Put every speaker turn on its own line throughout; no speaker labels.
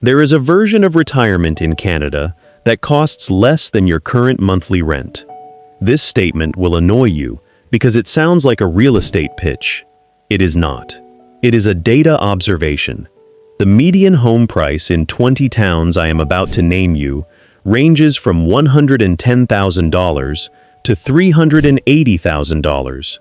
There is a version of retirement in Canada that costs less than your current monthly rent. This statement will annoy you because it sounds like a real estate pitch. It is not. It is a data observation. The median home price in 20 towns I am about to name you ranges from $110,000 to $380,000.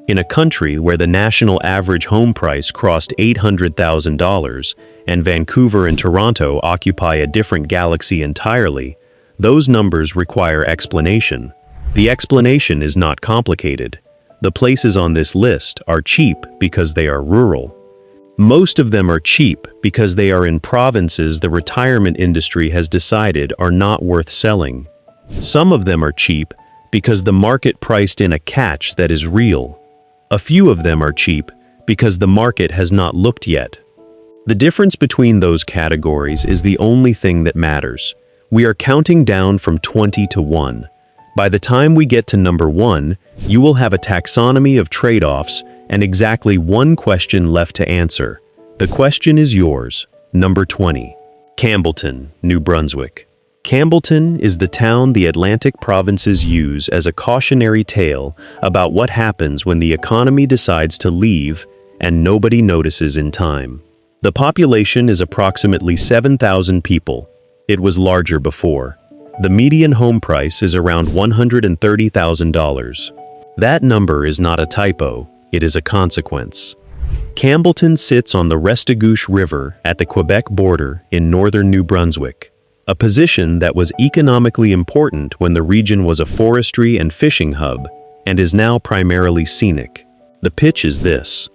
In a country where the national average home price crossed $800,000 and Vancouver and Toronto occupy a different galaxy entirely, those numbers require explanation. The explanation is not complicated. The places on this list are cheap because they are rural. Most of them are cheap because they are in provinces the retirement industry has decided are not worth selling. Some of them are cheap because the market priced in a catch that is real. A few of them are cheap because the market has not looked yet. The difference between those categories is the only thing that matters. We are counting down from 20 to 1. By the time we get to number 1, you will have a taxonomy of trade-offs and exactly one question left to answer. The question is yours. Number 20. Campbellton, New Brunswick. Campbellton is the town the Atlantic provinces use as a cautionary tale about what happens when the economy decides to leave and nobody notices in time. The population is approximately 7,000 people. It was larger before. The median home price is around $130,000. That number is not a typo, it is a consequence. Campbellton sits on the Restigouche River at the Quebec border in northern New Brunswick, a position that was economically important when the region was a forestry and fishing hub and is now primarily scenic. The pitch is this: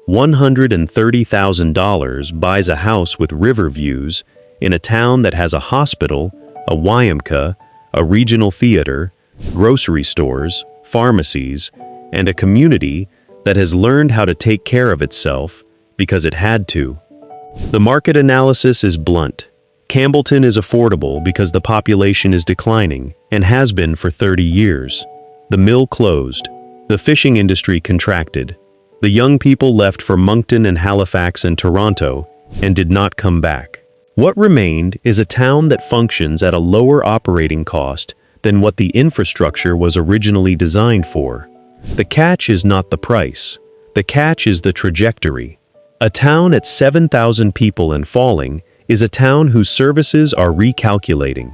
$130,000 buys a house with river views in a town that has a hospital, a YMCA, a regional theater, grocery stores, pharmacies, and a community that has learned how to take care of itself because it had to. The market analysis is blunt. Campbellton is affordable because the population is declining and has been for 30 years. The mill closed. The fishing industry contracted. The young people left for Moncton and Halifax and Toronto and did not come back. What remained is a town that functions at a lower operating cost than what the infrastructure was originally designed for. The catch is not the price. The catch is the trajectory. A town at 7,000 people and falling is a town whose services are recalculating.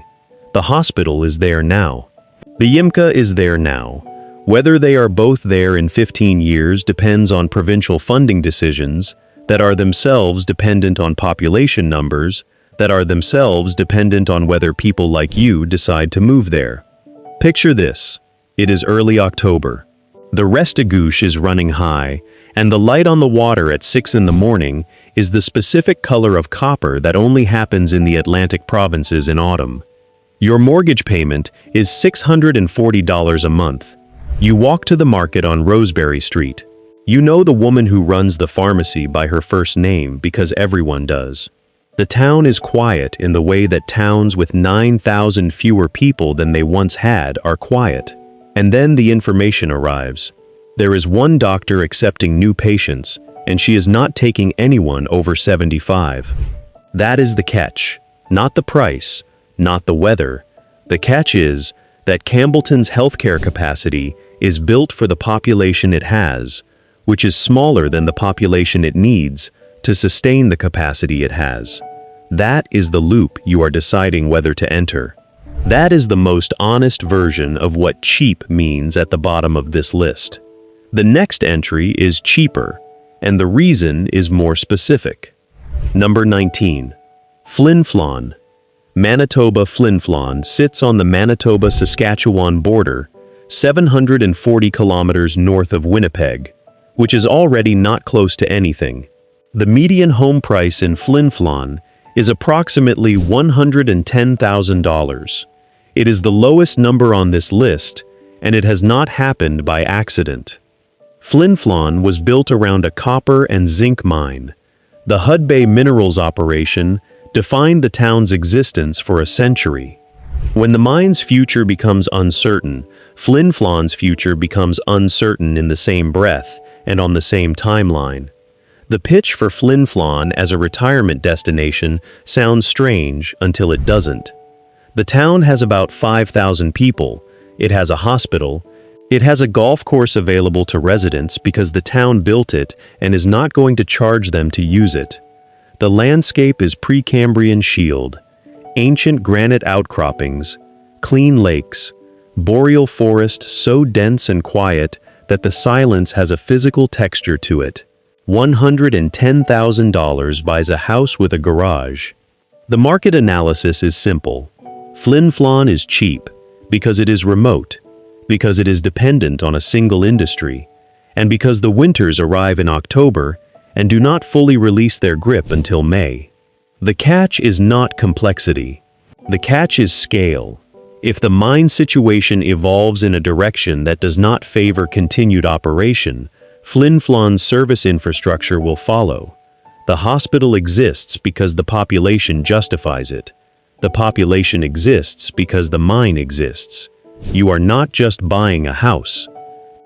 The hospital is there now. The YMCA is there now. Whether they are both there in 15 years depends on provincial funding decisions that are themselves dependent on population numbers, that are themselves dependent on whether people like you decide to move there. Picture this. It is early October. The Restigouche is running high, and the light on the water at 6 in the morning is the specific color of copper that only happens in the Atlantic provinces in autumn. Your mortgage payment is $640 a month. You walk to the market on Roseberry Street. You know the woman who runs the pharmacy by her first name because everyone does. The town is quiet in the way that towns with 9,000 fewer people than they once had are quiet. And then the information arrives. There is one doctor accepting new patients, and she is not taking anyone over 75. That is the catch. Not the price, not the weather. The catch is that Campbellton's healthcare capacity is built for the population it has, which is smaller than the population it needs to sustain the capacity it has. That is the loop you are deciding whether to enter. That is the most honest version of what cheap means at the bottom of this list. The next entry is cheaper, and the reason is more specific. Number 19. Flin Flon. Manitoba Flin Flon sits on the Manitoba-Saskatchewan border, 740 kilometers north of Winnipeg, which is already not close to anything. The median home price in Flin Flon is approximately $110,000. It is the lowest number on this list, and it has not happened by accident. Flin Flon was built around a copper and zinc mine. The Hudbay Minerals operation defined the town's existence for a century. When the mine's future becomes uncertain, Flin Flon's future becomes uncertain in the same breath and on the same timeline. The pitch for Flin Flon as a retirement destination sounds strange until it doesn't. The town has about 5,000 people. It has a hospital. It has a golf course available to residents because the town built it and is not going to charge them to use it. The landscape is Precambrian shield, ancient granite outcroppings, clean lakes, boreal forest so dense and quiet that the silence has a physical texture to it. $110,000 buys a house with a garage. The market analysis is simple. Flin Flon is cheap because it is remote, because it is dependent on a single industry, and because the winters arrive in October and do not fully release their grip until May. The catch is not complexity. The catch is scale. If the mine situation evolves in a direction that does not favor continued operation, Flin Flon's service infrastructure will follow. The hospital exists because the population justifies it. The population exists because the mine exists. You are not just buying a house.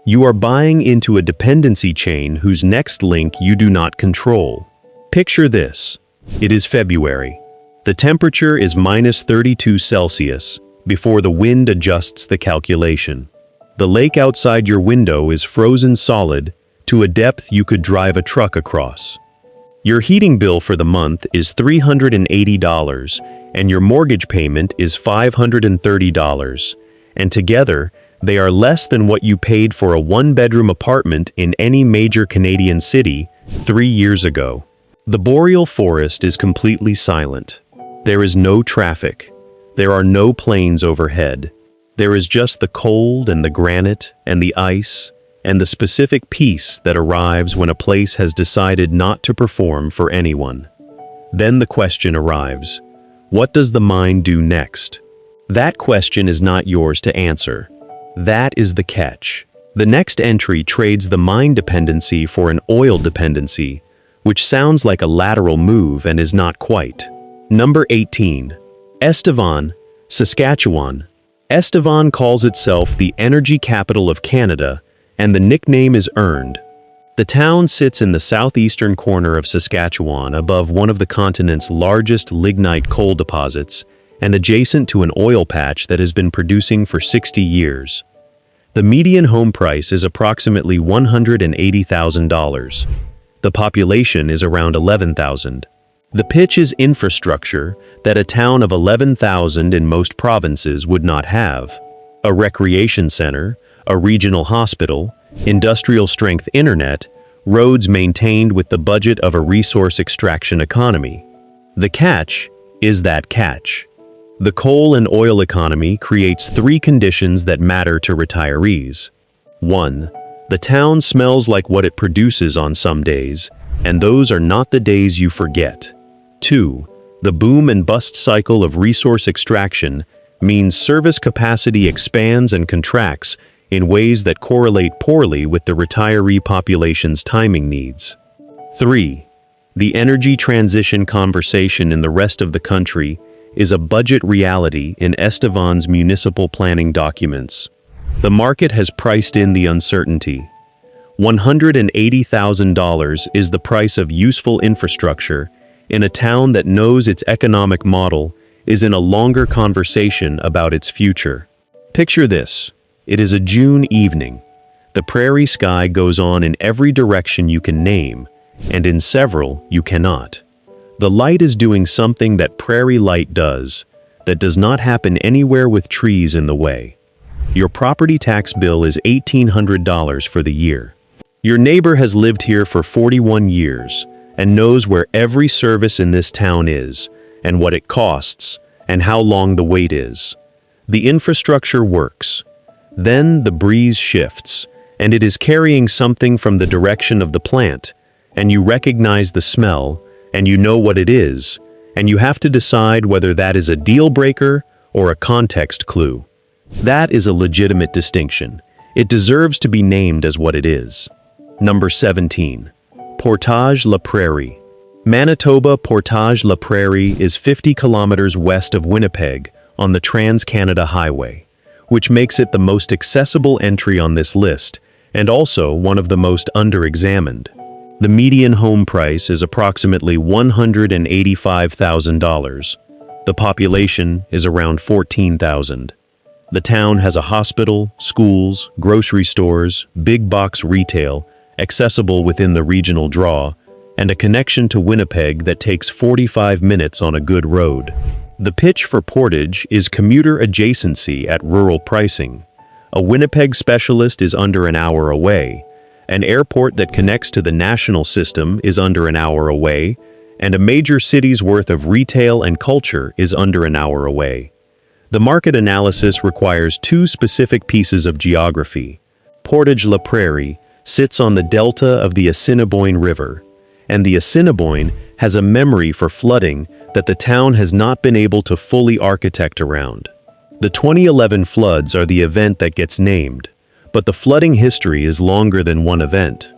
You are buying into a dependency chain whose next link you do not control. Picture this. It is February. The temperature is -32 Celsius before the wind adjusts the calculation. The lake outside your window is frozen solid to a depth you could drive a truck across. Your heating bill for the month is $380 and your mortgage payment is $530, and together they are less than what you paid for a one-bedroom apartment in any major Canadian city 3 years ago. The boreal forest is completely silent. There is no traffic. There are no planes overhead. There is just the cold and the granite and the ice and the specific peace that arrives when a place has decided not to perform for anyone. Then the question arrives, what does the mine do next? That question is not yours to answer. That is the catch. The next entry trades the mine dependency for an oil dependency, which sounds like a lateral move and is not quite. Number 18. Estevan, Saskatchewan. Estevan calls itself the energy capital of Canada, and the nickname is earned. The town sits in the southeastern corner of Saskatchewan above one of the continent's largest lignite coal deposits and adjacent to an oil patch that has been producing for 60 years. The median home price is approximately $180,000. The population is around 11,000. The pitch is infrastructure that a town of 11,000 in most provinces would not have. A recreation center, a regional hospital, industrial-strength internet, roads maintained with the budget of a resource extraction economy. The catch is that catch. The coal and oil economy creates 3 conditions that matter to retirees. 1. The town smells like what it produces on some days, and those are not the days you forget. 2. The boom and bust cycle of resource extraction means service capacity expands and contracts in ways that correlate poorly with the retiree population's timing needs. 3. The energy transition conversation in the rest of the country is a budget reality in Estevan's municipal planning documents. The market has priced in the uncertainty. $180,000 is the price of useful infrastructure in a town that knows its economic model is in a longer conversation about its future. Picture this. It is a June evening. The prairie sky goes on in every direction you can name, and in several you cannot. The light is doing something that prairie light does, that does not happen anywhere with trees in the way. Your property tax bill is $1,800 for the year. Your neighbor has lived here for 41 years and knows where every service in this town is, and what it costs, and how long the wait is. The infrastructure works. Then the breeze shifts, and it is carrying something from the direction of the plant, and you recognize the smell, and you know what it is, and you have to decide whether that is a deal breaker or a context clue. That is a legitimate distinction. It deserves to be named as what it is. Number 17. Portage la Prairie. Manitoba Portage la Prairie is 50 kilometers west of Winnipeg on the Trans-Canada Highway, which makes it the most accessible entry on this list and also one of the most under-examined. The median home price is approximately $185,000. The population is around 14,000. The town has a hospital, schools, grocery stores, big box retail, accessible within the regional draw, and a connection to Winnipeg that takes 45 minutes on a good road. The pitch for Portage is commuter adjacency at rural pricing. A Winnipeg specialist is under an hour away. An airport that connects to the national system is under an hour away, and a major city's worth of retail and culture is under an hour away. The market analysis requires two specific pieces of geography. Portage-la Prairie sits on the delta of the Assiniboine River, and the Assiniboine has a memory for flooding that the town has not been able to fully architect around. The 2011 floods are the event that gets named, but the flooding history is longer than one event.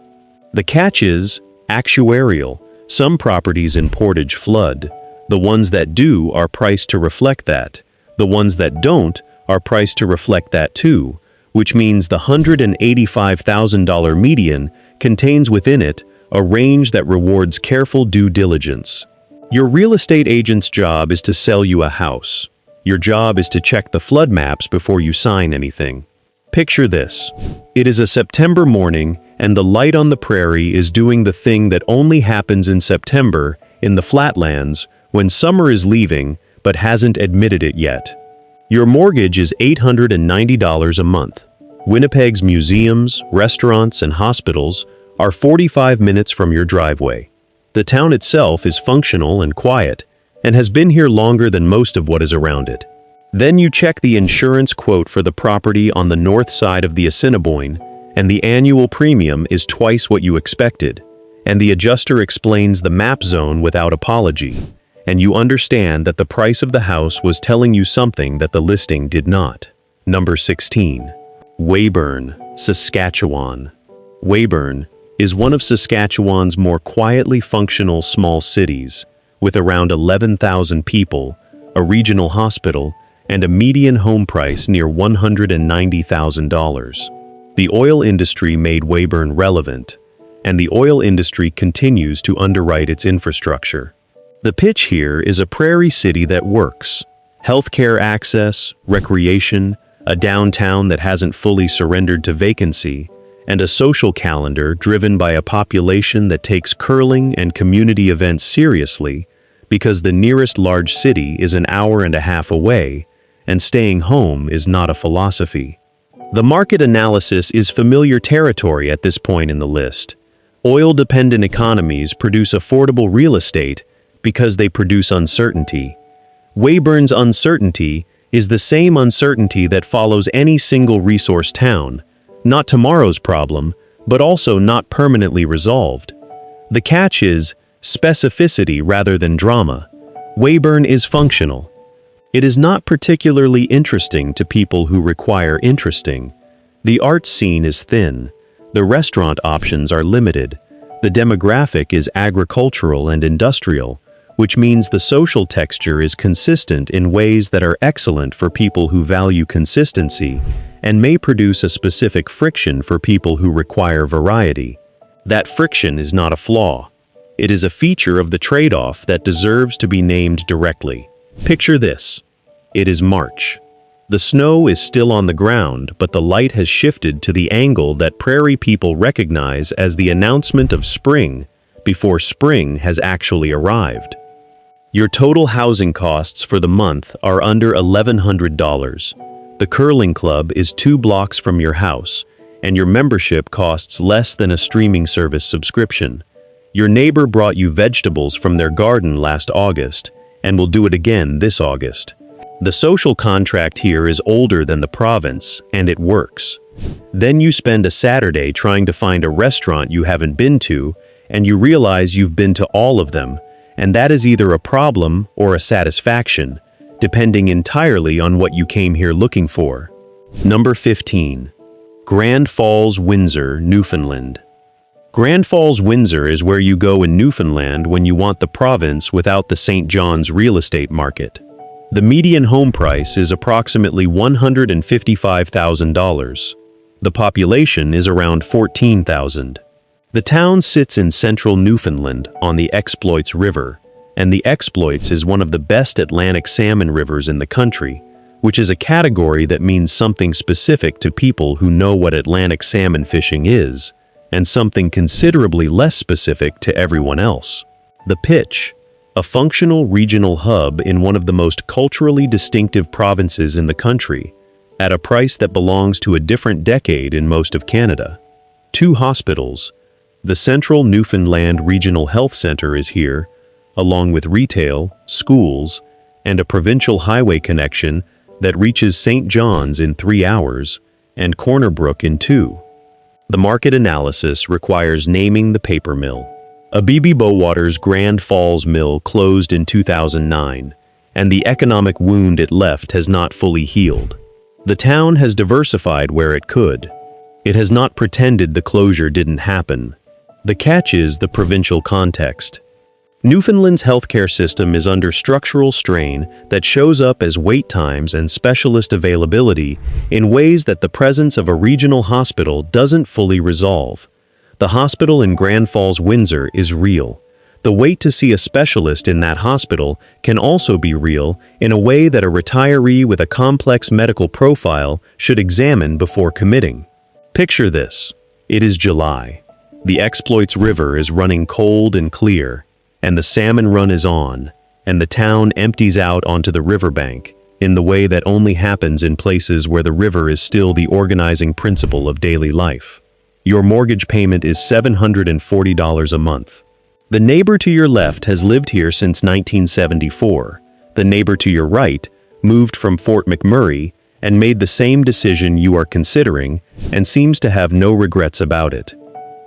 The catch is actuarial. Some properties in Portage flood. The ones that do are priced to reflect that. The ones that don't are priced to reflect that too, which means the $185,000 median contains within it a range that rewards careful due diligence. Your real estate agent's job is to sell you a house. Your job is to check the flood maps before you sign anything. Picture this. It is a September morning, and the light on the prairie is doing the thing that only happens in September in the flatlands when summer is leaving but hasn't admitted it yet. Your mortgage is $890 a month. Winnipeg's museums, restaurants, and hospitals are 45 minutes from your driveway. The town itself is functional and quiet, and has been here longer than most of what is around it. Then you check the insurance quote for the property on the north side of the Assiniboine, and the annual premium is twice what you expected, and the adjuster explains the map zone without apology, and you understand that the price of the house was telling you something that the listing did not. Number 16. Weyburn, Saskatchewan. Weyburn is one of Saskatchewan's more quietly functional small cities, with around 11,000 people, a regional hospital, and a median home price near $190,000. The oil industry made Weyburn relevant, and the oil industry continues to underwrite its infrastructure. The pitch here is a prairie city that works. Healthcare access, recreation, a downtown that hasn't fully surrendered to vacancy, and a social calendar driven by a population that takes curling and community events seriously because the nearest large city is an hour and a half away, and staying home is not a philosophy. The market analysis is familiar territory at this point in the list. Oil-dependent economies produce affordable real estate because they produce uncertainty. Weyburn's uncertainty is the same uncertainty that follows any single resource town, not tomorrow's problem, but also not permanently resolved. The catch is specificity rather than drama. Weyburn is functional. It is not particularly interesting to people who require interesting. The arts scene is thin. The restaurant options are limited. The demographic is agricultural and industrial, which means the social texture is consistent in ways that are excellent for people who value consistency and may produce a specific friction for people who require variety. That friction is not a flaw. It is a feature of the trade-off that deserves to be named directly. Picture this. It is March. The snow is still on the ground, but the light has shifted to the angle that prairie people recognize as the announcement of spring before spring has actually arrived. Your total housing costs for the month are under $1,100. The curling club is 2 blocks from your house, and your membership costs less than a streaming service subscription. Your neighbor brought you vegetables from their garden last August, and will do it again this August. The social contract here is older than the province, and it works. Then you spend a Saturday trying to find a restaurant you haven't been to, and you realize you've been to all of them, and that is either a problem or a satisfaction, depending entirely on what you came here looking for. Number 15. Grand Falls, Windsor, Newfoundland. Grand Falls, Windsor is where you go in Newfoundland when you want the province without the St. John's real estate market. The median home price is approximately $155,000. The population is around 14,000. The town sits in central Newfoundland on the Exploits River, and the Exploits is one of the best Atlantic salmon rivers in the country, which is a category that means something specific to people who know what Atlantic salmon fishing is, and something considerably less specific to everyone else. The Pitch, a functional regional hub in one of the most culturally distinctive provinces in the country, at a price that belongs to a different decade in most of Canada. 2 hospitals. The Central Newfoundland Regional Health Centre is here, along with retail, schools, and a provincial highway connection that reaches St. John's in 3 hours and Corner Brook in 2. The market analysis requires naming the paper mill. Abebe Bowater's Grand Falls Mill closed in 2009, and the economic wound it left has not fully healed. The town has diversified where it could. It has not pretended the closure didn't happen. The catch is the provincial context. Newfoundland's healthcare system is under structural strain that shows up as wait times and specialist availability in ways that the presence of a regional hospital doesn't fully resolve. The hospital in Grand Falls, Windsor is real. The wait to see a specialist in that hospital can also be real in a way that a retiree with a complex medical profile should examine before committing. Picture this. It is July. The Exploits River is running cold and clear, and the salmon run is on, and the town empties out onto the riverbank in the way that only happens in places where the river is still the organizing principle of daily life. Your mortgage payment is $740 a month. The neighbor to your left has lived here since 1974. The neighbor to your right moved from Fort McMurray and made the same decision you are considering and seems to have no regrets about it.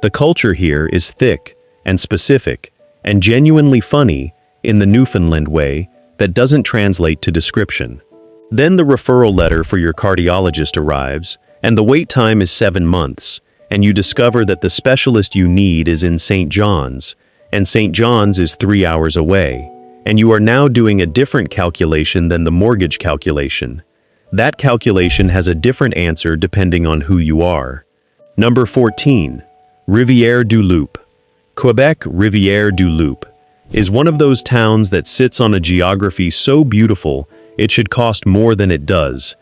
The culture here is thick and specific and genuinely funny in the Newfoundland way that doesn't translate to description. Then the referral letter for your cardiologist arrives, and the wait time is 7 months, and you discover that the specialist you need is in St. John's, and St. John's is 3 hours away, and you are now doing a different calculation than the mortgage calculation. That calculation has a different answer depending on who you are. Number 14. Rivière-du-Loup. Quebec Rivière-du-Loup is one of those towns that sits on a geography so beautiful it should cost more than it does,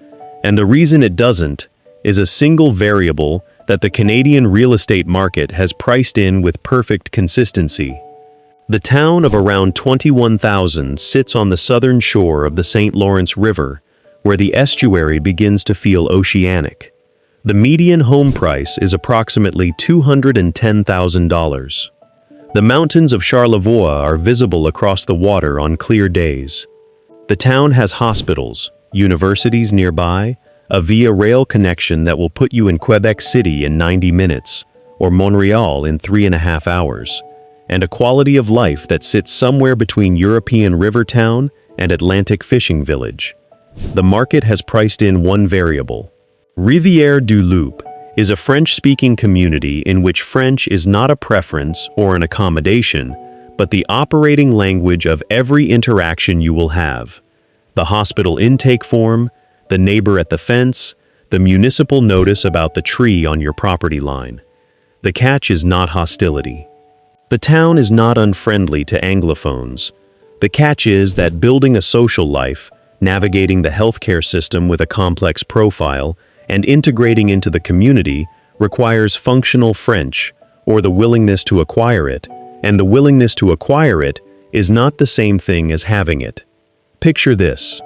and the reason it doesn't is a single variable that the Canadian real estate market has priced in with perfect consistency. The town of around 21,000 sits on the southern shore of the St. Lawrence River, where the estuary begins to feel oceanic. The median home price is approximately $210,000. The mountains of Charlevoix are visible across the water on clear days. The town has hospitals, universities nearby, a via rail connection that will put you in Quebec City in 90 minutes, or Montreal in 3.5 hours, and a quality of life that sits somewhere between European river town and Atlantic fishing village. The market has priced in one variable. Rivière-du-Loup is a French-speaking community in which French is not a preference or an accommodation, but the operating language of every interaction you will have. The hospital intake form, the neighbor at the fence, the municipal notice about the tree on your property line. The catch is not hostility. The town is not unfriendly to Anglophones. The catch is that building a social life, navigating the healthcare system with a complex profile, and integrating into the community requires functional French, or the willingness to acquire it, and the willingness to acquire it is not the same thing as having it. Picture this.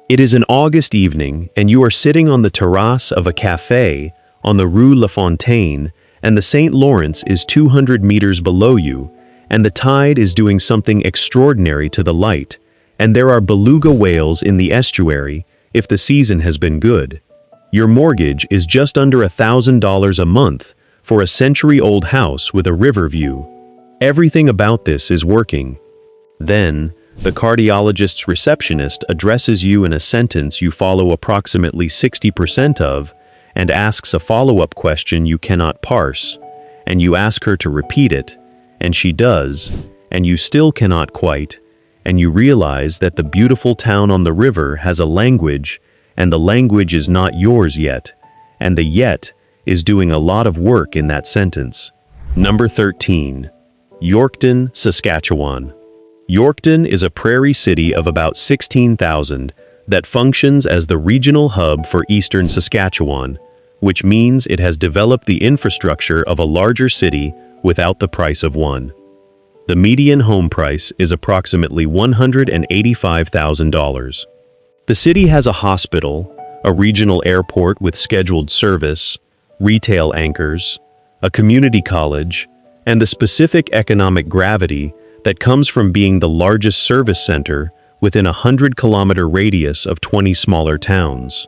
It is an August evening, and you are sitting on the terrace of a café on the Rue La Fontaine, and the St. Lawrence is 200 meters below you, and the tide is doing something extraordinary to the light, and there are beluga whales in the estuary if the season has been good. Your mortgage is just under $1,000 a month for a century-old house with a river view. Everything about this is working. Then, the cardiologist's receptionist addresses you in a sentence you follow approximately 60% of and asks a follow-up question you cannot parse, and you ask her to repeat it, and she does, and you still cannot quite, and you realize that the beautiful town on the river has a language, and the language is not yours yet, and the yet is doing a lot of work in that sentence. Number 13. Yorkton, Saskatchewan. Yorkton is a prairie city of about 16,000 that functions as the regional hub for eastern Saskatchewan, which means it has developed the infrastructure of a larger city without the price of one. The median home price is approximately $185,000. The city has a hospital, a regional airport with scheduled service, retail anchors, a community college, and the specific economic gravity that comes from being the largest service center within a 100-kilometer radius of 20 smaller towns.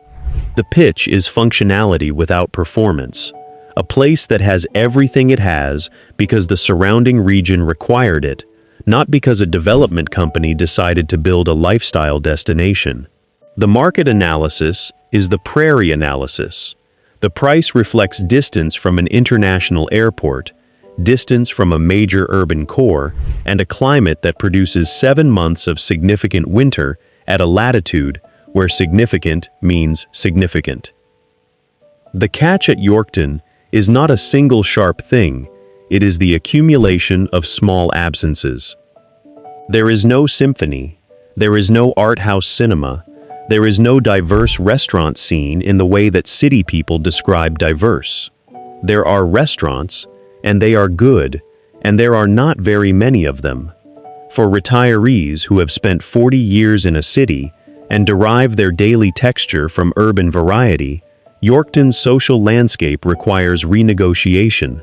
The pitch is functionality without performance, a place that has everything it has because the surrounding region required it, not because a development company decided to build a lifestyle destination. The market analysis is the prairie analysis. The price reflects distance from an international airport, distance from a major urban core, and a climate that produces 7 months of significant winter at a latitude where significant means significant. The catch at Yorkton is not a single sharp thing, it is the accumulation of small absences. There is no symphony, there is no art house cinema, there is no diverse restaurant scene in the way that city people describe diverse. There are restaurants, and they are good, and there are not very many of them. For retirees who have spent 40 years in a city and derive their daily texture from urban variety, Yorkton's social landscape requires renegotiation.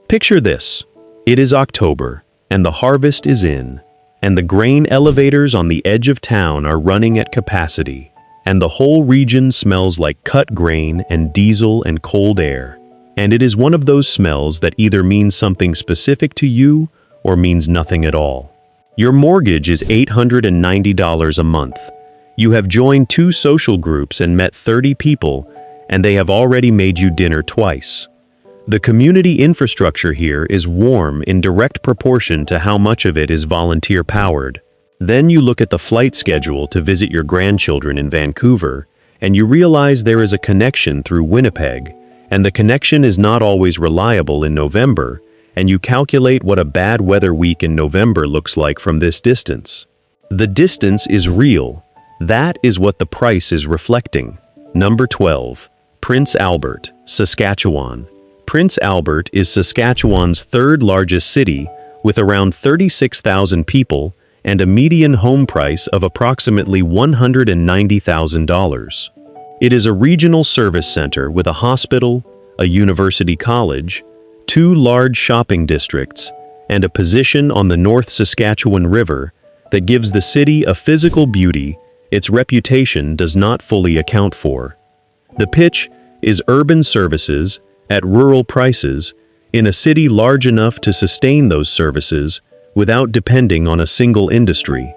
Picture this. It is October, and the harvest is in, and the grain elevators on the edge of town are running at capacity, and the whole region smells like cut grain and diesel and cold air. And it is one of those smells that either means something specific to you or means nothing at all. Your mortgage is $890 a month. You have joined 2 social groups and met 30 people, and they have already made you dinner twice. The community infrastructure here is warm in direct proportion to how much of it is volunteer-powered. Then you look at the flight schedule to visit your grandchildren in Vancouver, and you realize there is a connection through Winnipeg, and the connection is not always reliable in November, and you calculate what a bad weather week in November looks like from this distance. The distance is real. That is what the price is reflecting. Number 12. Prince Albert, Saskatchewan. Prince Albert is Saskatchewan's 3rd largest city, with around 36,000 people and a median home price of approximately $190,000. It is a regional service center with a hospital, a university college, 2 large shopping districts, and a position on the North Saskatchewan River that gives the city a physical beauty its reputation does not fully account for. The pitch is urban services at rural prices in a city large enough to sustain those services without depending on a single industry.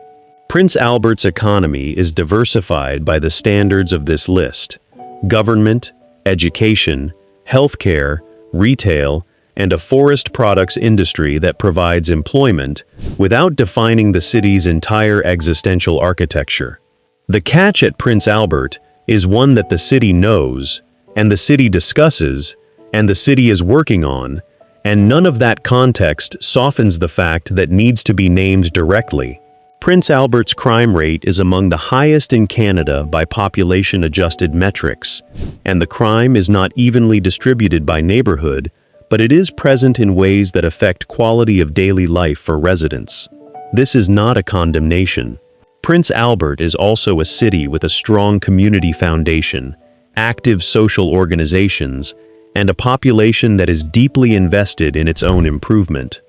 Prince Albert's economy is diversified by the standards of this list: government, education, healthcare, retail, and a forest products industry that provides employment without defining the city's entire existential architecture. The catch at Prince Albert is one that the city knows, and the city discusses, and the city is working on, and none of that context softens the fact that needs to be named directly. Prince Albert's crime rate is among the highest in Canada by population-adjusted metrics, and the crime is not evenly distributed by neighborhood, but it is present in ways that affect quality of daily life for residents. This is not a condemnation. Prince Albert is also a city with a strong community foundation, active social organizations, and a population that is deeply invested in its own improvement.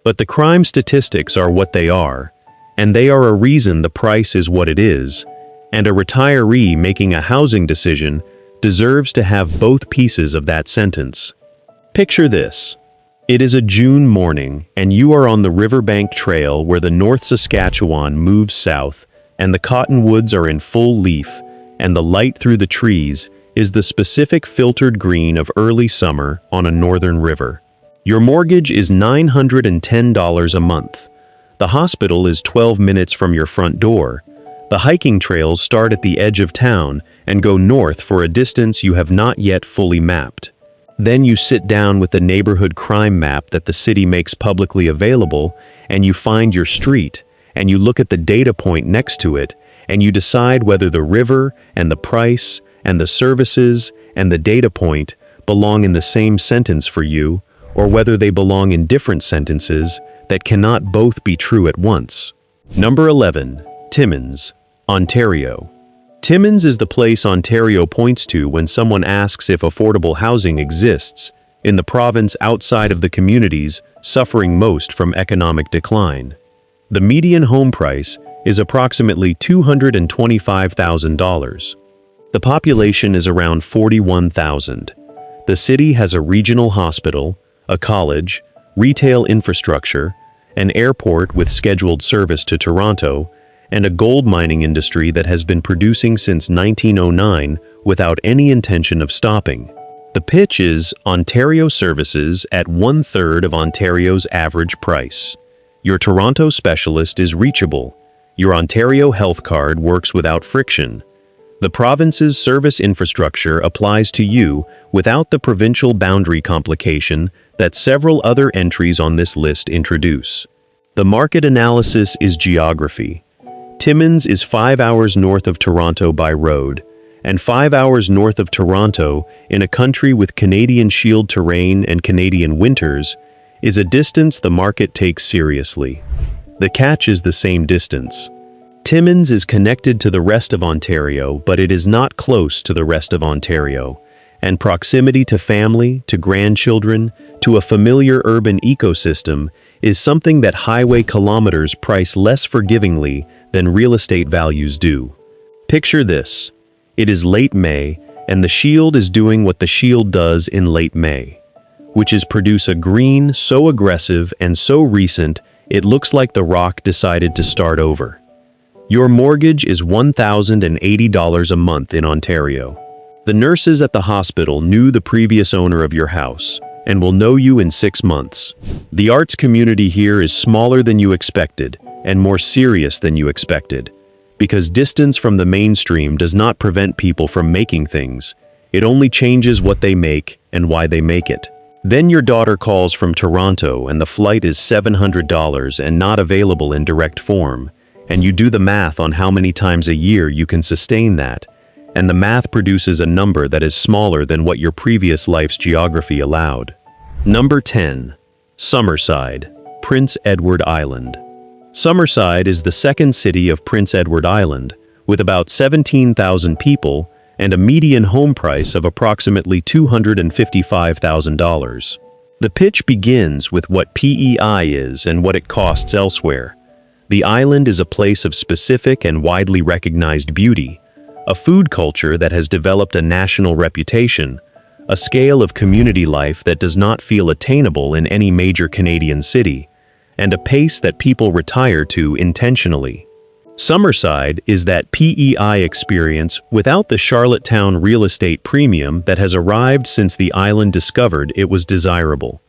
But the crime statistics are what they are, and they are a reason the price is what it is, and a retiree making a housing decision deserves to have both pieces of that sentence. Picture this. It is a June morning, and you are on the riverbank trail where the North Saskatchewan moves south, and the cottonwoods are in full leaf, and the light through the trees is the specific filtered green of early summer on a northern river. Your mortgage is $910 a month. The hospital is 12 minutes from your front door. The hiking trails start at the edge of town and go north for a distance you have not yet fully mapped. Then you sit down with the neighborhood crime map that the city makes publicly available, and you find your street, and you look at the data point next to it, and you decide whether the river and the price and the services and the data point belong in the same sentence for you, or whether they belong in different sentences that cannot both be true at once. Number 11. Timmins, Ontario. Timmins is the place Ontario points to when someone asks if affordable housing exists in the province outside of the communities suffering most from economic decline. The median home price is approximately $225,000. The population is around 41,000. The city has a regional hospital, a college, retail infrastructure, an airport with scheduled service to Toronto, and a gold mining industry that has been producing since 1909 without any intention of stopping. The pitch is Ontario services at 1/3 of Ontario's average price. Your Toronto specialist is reachable. Your Ontario health card works without friction. The province's service infrastructure applies to you without the provincial boundary complication that several other entries on this list introduce. The market analysis is geography. Timmins is 5 hours north of Toronto by road, and 5 hours north of Toronto in a country with Canadian Shield terrain and Canadian winters is a distance the market takes seriously. The catch is the same distance. Timmins is connected to the rest of Ontario, but it is not close to the rest of Ontario, and proximity to family, to grandchildren, to a familiar urban ecosystem is something that highway kilometers price less forgivingly than real estate values do. Picture this. It is late May, and the Shield is doing what the Shield does in late May, which is produce a green so aggressive and so recent it looks like the rock decided to start over. Your mortgage is $1,080 a month in Ontario. The nurses at the hospital knew the previous owner of your house and will know you in 6 months. The arts community here is smaller than you expected and more serious than you expected, because distance from the mainstream does not prevent people from making things. It only changes what they make and why they make it. Then your daughter calls from Toronto and the flight is $700 and not available in direct form, and you do the math on how many times a year you can sustain that, and the math produces a number that is smaller than what your previous life's geography allowed. Number 10. Summerside, Prince Edward Island. Summerside is the second city of Prince Edward Island, with about 17,000 people and a median home price of approximately $255,000. The pitch begins with what PEI is and what it costs elsewhere. The island is a place of specific and widely recognized beauty, a food culture that has developed a national reputation, a scale of community life that does not feel attainable in any major Canadian city, and a pace that people retire to intentionally. Summerside is that PEI experience without the Charlottetown real estate premium that has arrived since the island discovered it was desirable.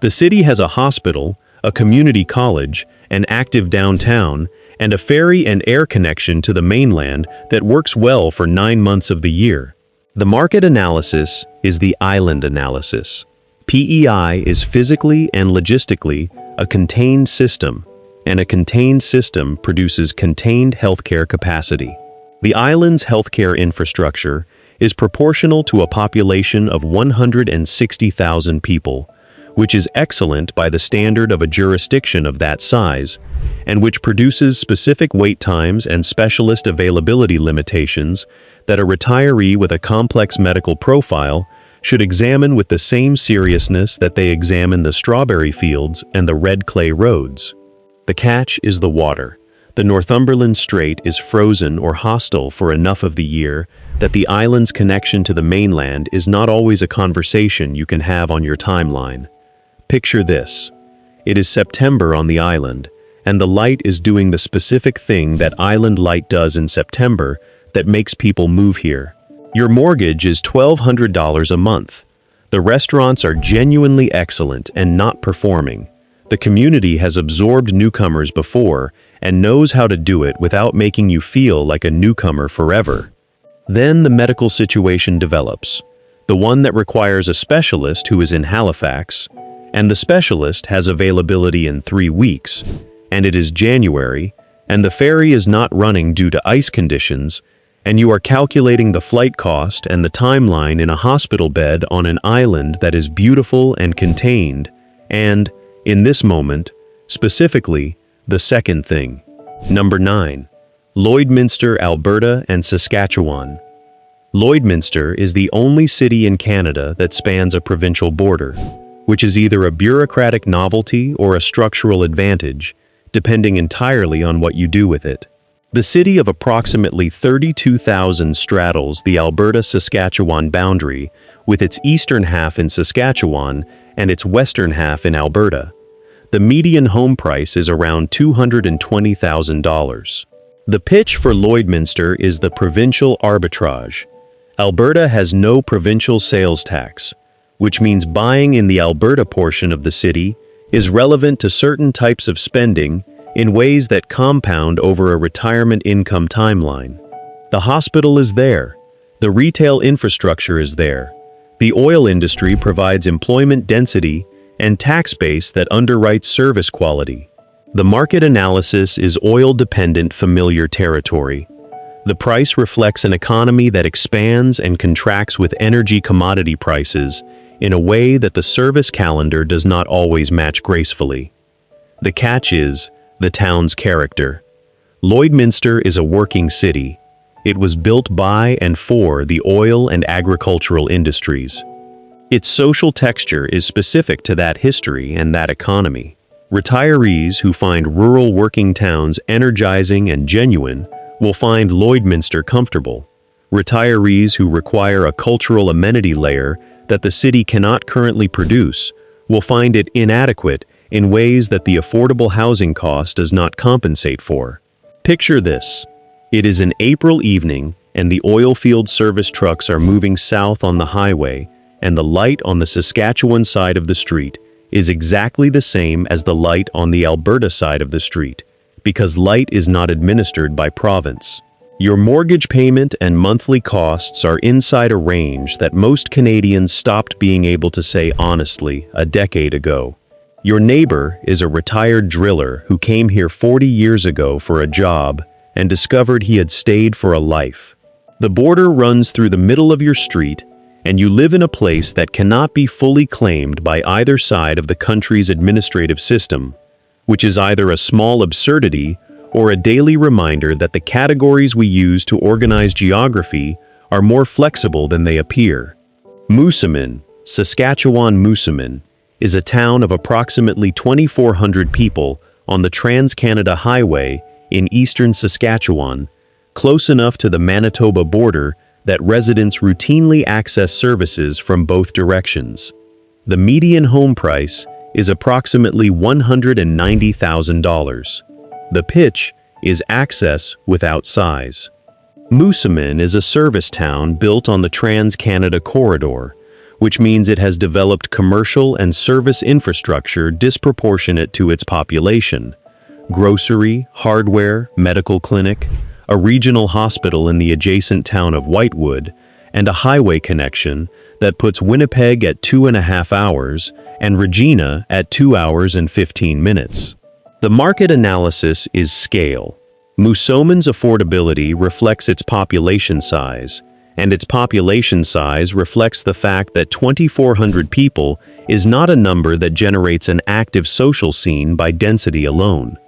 The city has a hospital, a community college, an active downtown, and a ferry and air connection to the mainland that works well for 9 months of the year. The market analysis is the island analysis. PEI is physically and logistically a contained system, and a contained system produces contained healthcare capacity. The island's healthcare infrastructure is proportional to a population of 160,000 people, which is excellent by the standard of a jurisdiction of that size, and which produces specific wait times and specialist availability limitations that a retiree with a complex medical profile should examine with the same seriousness that they examine the strawberry fields and the red clay roads. The catch is the water. The Northumberland Strait is frozen or hostile for enough of the year that the island's connection to the mainland is not always a conversation you can have on your timeline. Picture this. It is September on the island, and the light is doing the specific thing that island light does in September that makes people move here. Your mortgage is $1,200 a month. The restaurants are genuinely excellent and not performing. The community has absorbed newcomers before and knows how to do it without making you feel like a newcomer forever. Then the medical situation develops. the one that requires a specialist who is in Halifax, and the specialist has availability in 3 weeks, and it is January, and the ferry is not running due to ice conditions, and you are calculating the flight cost and the timeline in a hospital bed on an island that is beautiful and contained, and, in this moment, specifically, the second thing. Number 9. Lloydminster, Alberta and Saskatchewan. Lloydminster is the only city in Canada that spans a provincial border, which is either a bureaucratic novelty or a structural advantage, depending entirely on what you do with it. The city of approximately 32,000 straddles the Alberta-Saskatchewan boundary, with its eastern half in Saskatchewan and its western half in Alberta. The median home price is around $220,000. The pitch for Lloydminster is the provincial arbitrage. Alberta has no provincial sales tax, which means buying in the Alberta portion of the city is relevant to certain types of spending in ways that compound over a retirement income timeline. The hospital is there. The retail infrastructure is there. The oil industry provides employment density and tax base that underwrites service quality. The market analysis is oil-dependent familiar territory. The price reflects an economy that expands and contracts with energy commodity prices in a way that the service calendar does not always match gracefully. The catch is the town's character. Lloydminster is a working city. It was built by and for the oil and agricultural industries. Its social texture is specific to that history and that economy. Retirees who find rural working towns energizing and genuine will find Lloydminster comfortable. Retirees who require a cultural amenity layer that the city cannot currently produce will find it inadequate in ways that the affordable housing cost does not compensate for. Picture this. It is an April evening and the oil field service trucks are moving south on the highway, and the light on the Saskatchewan side of the street is exactly the same as the light on the Alberta side of the street, because light is not administered by province. Your mortgage payment and monthly costs are inside a range that most Canadians stopped being able to say honestly a decade ago. Your neighbor is a retired driller who came here 40 years ago for a job and discovered he had stayed for a life. The border runs through the middle of your street, and you live in a place that cannot be fully claimed by either side of the country's administrative system, which is either a small absurdity or a daily reminder that the categories we use to organize geography are more flexible than they appear. Moosomin, Saskatchewan Moosomin, is a town of approximately 2,400 people on the Trans-Canada Highway in eastern Saskatchewan, close enough to the Manitoba border that residents routinely access services from both directions. The median home price is approximately $190,000. The pitch is access without size. Moosomin is a service town built on the Trans-Canada Corridor, which means it has developed commercial and service infrastructure disproportionate to its population. Grocery, hardware, medical clinic, a regional hospital in the adjacent town of Whitewood, and a highway connection that puts Winnipeg at 2.5 hours and Regina at 2 hours and 15 minutes. The market analysis is scale. Moosomin's affordability reflects its population size, and its population size reflects the fact that 2,400 people is not a number that generates an active social scene by density alone.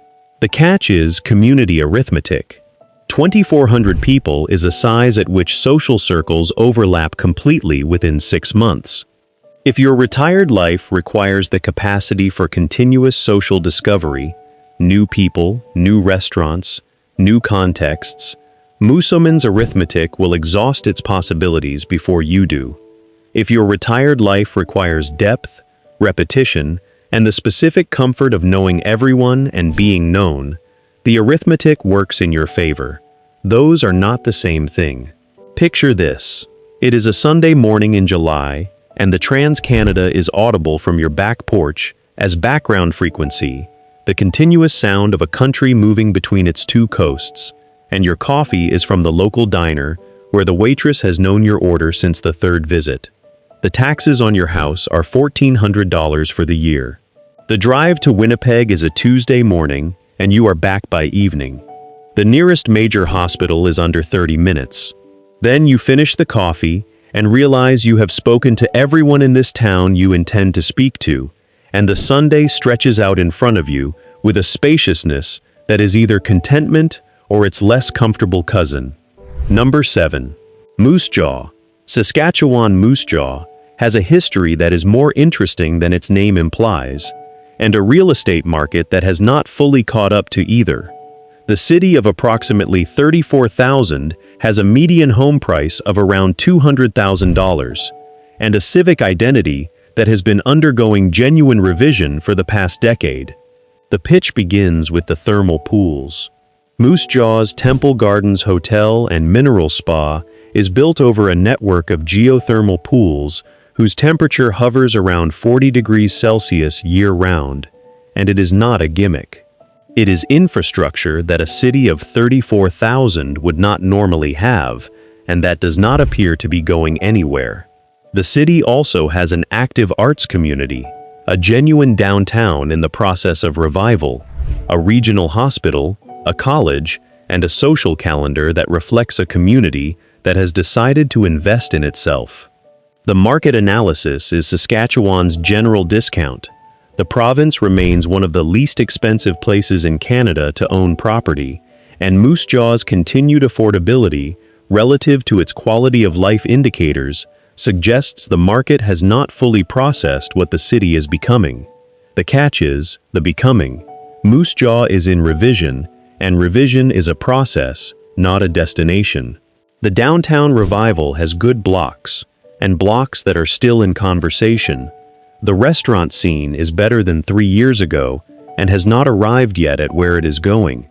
The catch is community arithmetic. 2,400 people is a size at which social circles overlap completely within 6 months. If your retired life requires the capacity for continuous social discovery, new people, new restaurants, new contexts, Moosomin's arithmetic will exhaust its possibilities before you do. If your retired life requires depth, repetition, and the specific comfort of knowing everyone and being known, the arithmetic works in your favor. Those are not the same thing. Picture this. It is a Sunday morning in July, and the Trans-Canada is audible from your back porch as background frequency, the continuous sound of a country moving between its two coasts, and your coffee is from the local diner where the waitress has known your order since the third visit. The taxes on your house are $1,400 for the year. The drive to Winnipeg is a Tuesday morning, and you are back by evening. The nearest major hospital is under 30 minutes. Then you finish the coffee and realize you have spoken to everyone in this town you intend to speak to, and the Sunday stretches out in front of you with a spaciousness that is either contentment or its less comfortable cousin. Number 7. Moose Jaw. Saskatchewan Moose Jaw has a history that is more interesting than its name implies, and a real estate market that has not fully caught up to either. The city of approximately 34,000 has a median home price of around $200,000 and a civic identity that has been undergoing genuine revision for the past decade. The pitch begins with the thermal pools. Moose Jaw's Temple Gardens Hotel and Mineral Spa is built over a network of geothermal pools whose temperature hovers around 40 degrees Celsius year-round, and it is not a gimmick. It is infrastructure that a city of 34,000 would not normally have, and that does not appear to be going anywhere. The city also has an active arts community, a genuine downtown in the process of revival, a regional hospital, a college, and a social calendar that reflects a community that has decided to invest in itself. The market analysis is Saskatchewan's general discount. The province remains one of the least expensive places in Canada to own property, and Moose Jaw's continued affordability, relative to its quality of life indicators, suggests the market has not fully processed what the city is becoming. The catch is the becoming. Moose Jaw is in revision, and revision is a process, not a destination. The downtown revival has good blocks, and blocks that are still in conversation. The restaurant scene is better than 3 years ago and has not arrived yet at where it is going.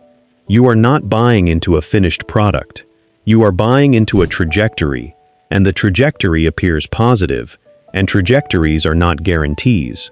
You are not buying into a finished product. You are buying into a trajectory, and the trajectory appears positive, and trajectories are not guarantees.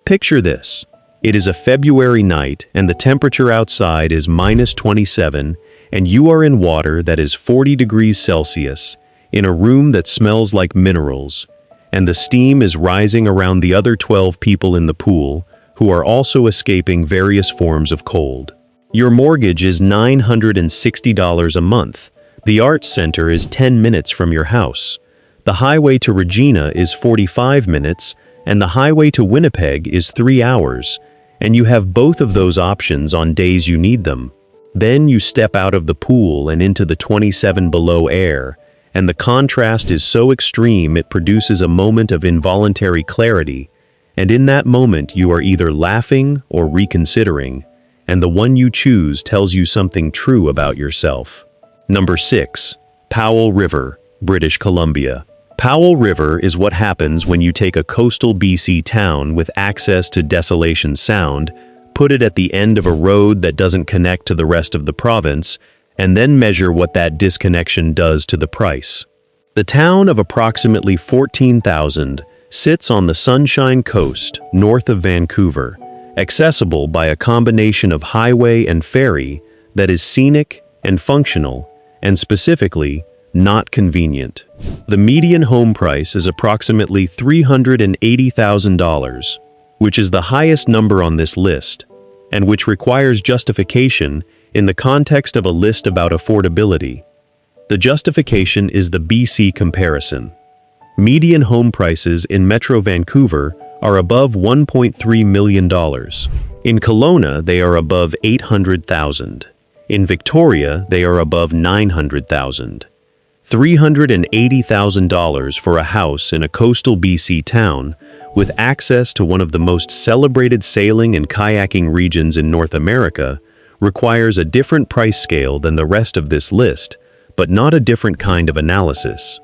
Picture this. It is a February night and the temperature outside is -27 and you are in water that is 40 degrees Celsius, in a room that smells like minerals, and the steam is rising around the other 12 people in the pool who are also escaping various forms of cold. Your mortgage is $960 a month. The Arts Center is 10 minutes from your house. The highway to Regina is 45 minutes, and the highway to Winnipeg is 3 hours, and you have both of those options on days you need them. Then you step out of the pool and into the 27 below air, and the contrast is so extreme it produces a moment of involuntary clarity, and in that moment you are either laughing or reconsidering, and the one you choose tells you something true about yourself. Number 6. Powell River, British Columbia. Powell River is what happens when you take a coastal BC town with access to Desolation Sound, put it at the end of a road that doesn't connect to the rest of the province, and then measure what that disconnection does to the price. The town of approximately 14,000 sits on the Sunshine Coast, north of Vancouver, accessible by a combination of highway and ferry that is scenic and functional, and specifically, not convenient. The median home price is approximately $380,000, which is the highest number on this list, and which requires justification in the context of a list about affordability. The justification is the BC comparison. Median home prices in Metro Vancouver are above $1.3 million. In Kelowna, they are above $800,000. In Victoria, they are above $900,000. $380,000 for a house in a coastal BC town with access to one of the most celebrated sailing and kayaking regions in North America requires a different price scale than the rest of this list, but not a different kind of analysis.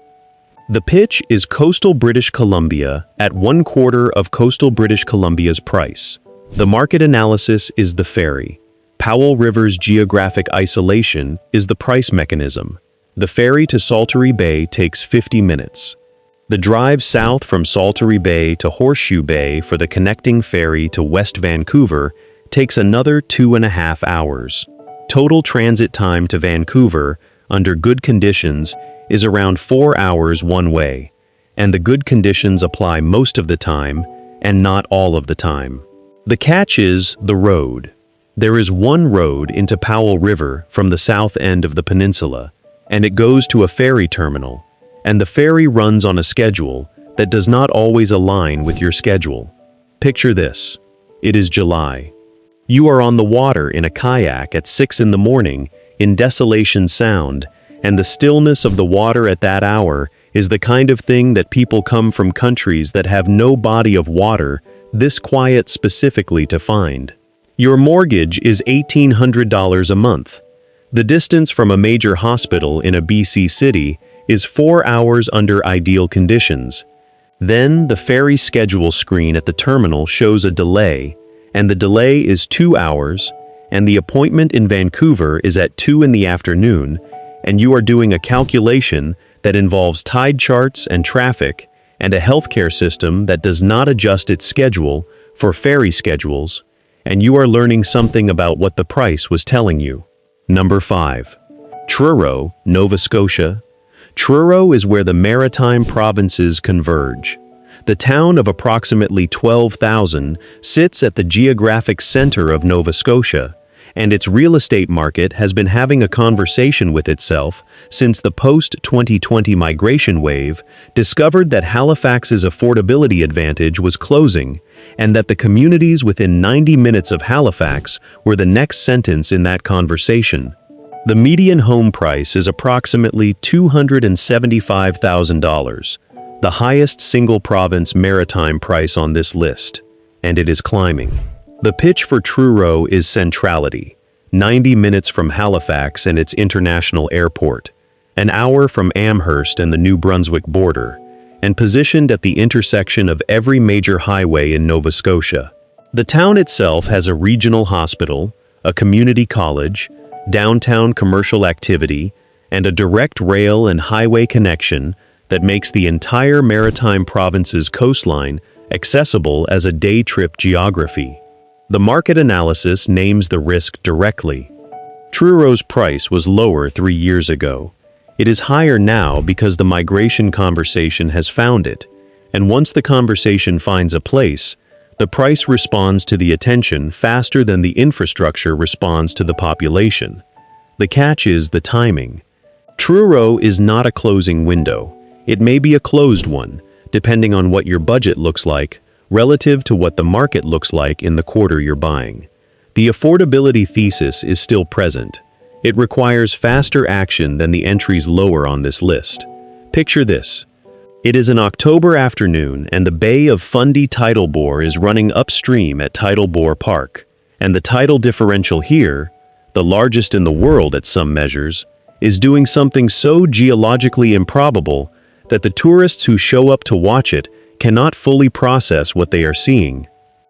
The pitch is coastal British Columbia at 1/4 of coastal British Columbia's price. The market analysis is the ferry. Powell River's geographic isolation is the price mechanism. The ferry to Saltery Bay takes 50 minutes. The drive south from Saltery Bay to Horseshoe Bay for the connecting ferry to West Vancouver takes another 2.5 hours. Total transit time to Vancouver, under good conditions, is around 4 hours one way, and the good conditions apply most of the time and not all of the time. The catch is the road. There is one road into Powell River from the south end of the peninsula, and it goes to a ferry terminal, and the ferry runs on a schedule that does not always align with your schedule. Picture this. It is July. You are on the water in a kayak at 6 in the morning in Desolation Sound, and the stillness of the water at that hour is the kind of thing that people come from countries that have no body of water this quiet specifically to find. Your mortgage is $1,800 a month. The distance from a major hospital in a BC city is 4 hours under ideal conditions. Then the ferry schedule screen at the terminal shows a delay, and the delay is 2 hours, and the appointment in Vancouver is at 2 in the afternoon, and you are doing a calculation that involves tide charts and traffic and a healthcare system that does not adjust its schedule for ferry schedules, and you are learning something about what the price was telling you. Number 5. Truro, Nova Scotia. Truro is where the maritime provinces converge. The town of approximately 12,000 sits at the geographic center of Nova Scotia, and its real estate market has been having a conversation with itself since the post-2020 migration wave discovered that Halifax's affordability advantage was closing, and that the communities within 90 minutes of Halifax were the next sentence in that conversation. The median home price is approximately $275,000, the highest single-province maritime price on this list, and it is climbing. The pitch for Truro is centrality, 90 minutes from Halifax and its international airport, an hour from Amherst and the New Brunswick border, and positioned at the intersection of every major highway in Nova Scotia. The town itself has a regional hospital, a community college, downtown commercial activity, and a direct rail and highway connection that makes the entire maritime province's coastline accessible as a day trip geography. The market analysis names the risk directly. Truro's price was lower 3 years ago. It is higher now because the migration conversation has found it, and once the conversation finds a place, the price responds to the attention faster than the infrastructure responds to the population. The catch is the timing. Truro is not a closing window. It may be a closed one, depending on what your budget looks like, relative to what the market looks like in the quarter you're buying. The affordability thesis is still present. It requires faster action than the entries lower on this list. Picture this. It is an October afternoon and the Bay of Fundy tidal bore is running upstream at Tidal Bore Park, and the tidal differential here, the largest in the world at some measures, is doing something so geologically improbable that the tourists who show up to watch it cannot fully process what they are seeing.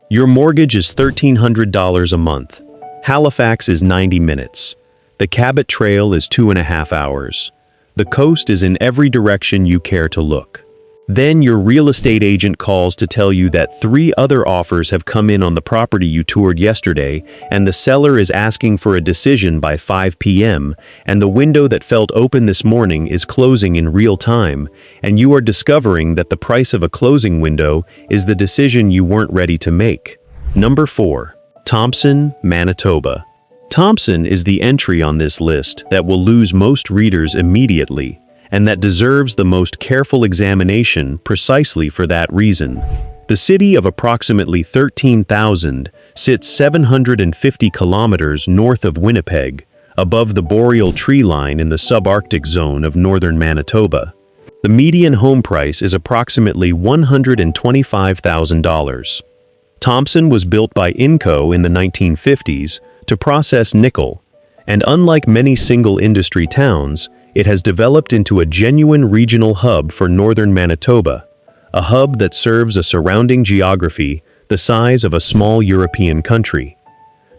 Your mortgage is $1,300 a month. Halifax is 90 minutes. The Cabot Trail is 2.5 hours. The coast is in every direction you care to look. Then your real estate agent calls to tell you that 3 other offers have come in on the property you toured yesterday, and the seller is asking for a decision by 5 p.m., and the window that felt open this morning is closing in real time, and you are discovering that the price of a closing window is the decision you weren't ready to make. Number 4. Thompson, Manitoba. Thompson is the entry on this list that will lose most readers immediately, and that deserves the most careful examination precisely for that reason. The city of approximately 13,000 sits 750 kilometers north of Winnipeg, above the boreal tree line in the subarctic zone of northern Manitoba. The median home price is approximately $125,000. Thompson was built by Inco in the 1950s to process nickel, and unlike many single-industry towns, it has developed into a genuine regional hub for northern Manitoba, a hub that serves a surrounding geography the size of a small European country.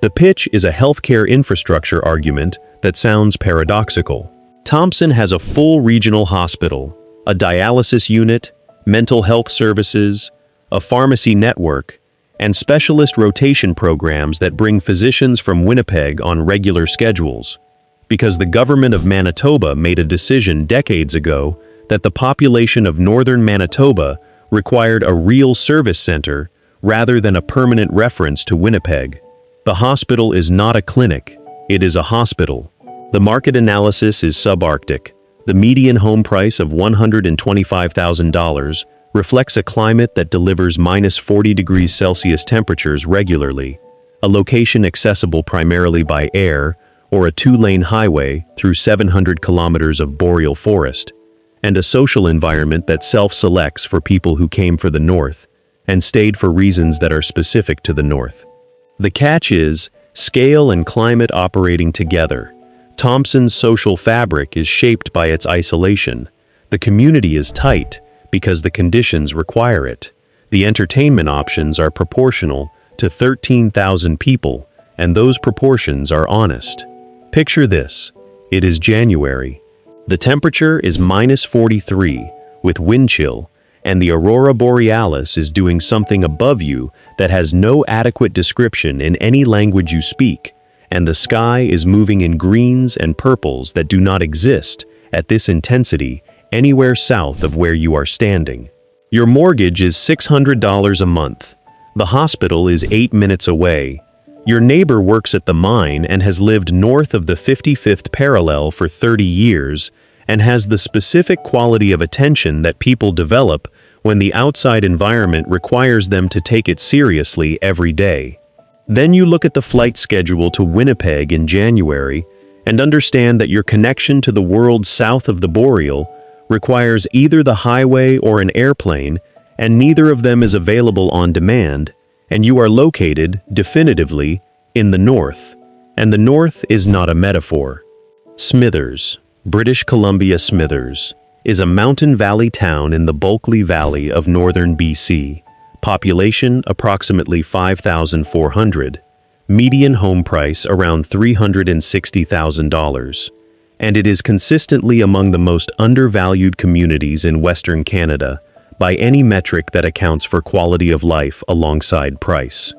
The pitch is a healthcare infrastructure argument that sounds paradoxical. Thompson has a full regional hospital, a dialysis unit, mental health services, a pharmacy network, and specialist rotation programs that bring physicians from Winnipeg on regular schedules, because the government of Manitoba made a decision decades ago that the population of northern Manitoba required a real service center rather than a permanent reference to Winnipeg. The hospital is not a clinic, it is a hospital. The market analysis is subarctic. The median home price of $125,000 reflects a climate that delivers minus 40 degrees Celsius temperatures regularly, a location accessible primarily by air or a two-lane highway through 700 kilometers of boreal forest, and a social environment that self-selects for people who came for the north and stayed for reasons that are specific to the north. The catch is scale and climate operating together. Thompson's social fabric is shaped by its isolation. The community is tight because the conditions require it. The entertainment options are proportional to 13,000 people, and those proportions are honest. Picture this. It is January. The temperature is minus 43 with wind chill, and the aurora borealis is doing something above you that has no adequate description in any language you speak, and the sky is moving in greens and purples that do not exist at this intensity anywhere south of where you are standing. Your mortgage is $600 a month. The hospital is 8 minutes away. Your neighbor works at the mine and has lived north of the 55th parallel for 30 years and has the specific quality of attention that people develop when the outside environment requires them to take it seriously every day. Then you look at the flight schedule to Winnipeg in January and understand that your connection to the world south of the boreal requires either the highway or an airplane, and neither of them is available on demand, and you are located, definitively, in the north. And the north is not a metaphor. Smithers, British Columbia. Smithers is a mountain valley town in the Bulkley Valley of northern BC. Population approximately 5,400. Median home price around $360,000. And it is consistently among the most undervalued communities in Western Canada by any metric that accounts for quality of life alongside price.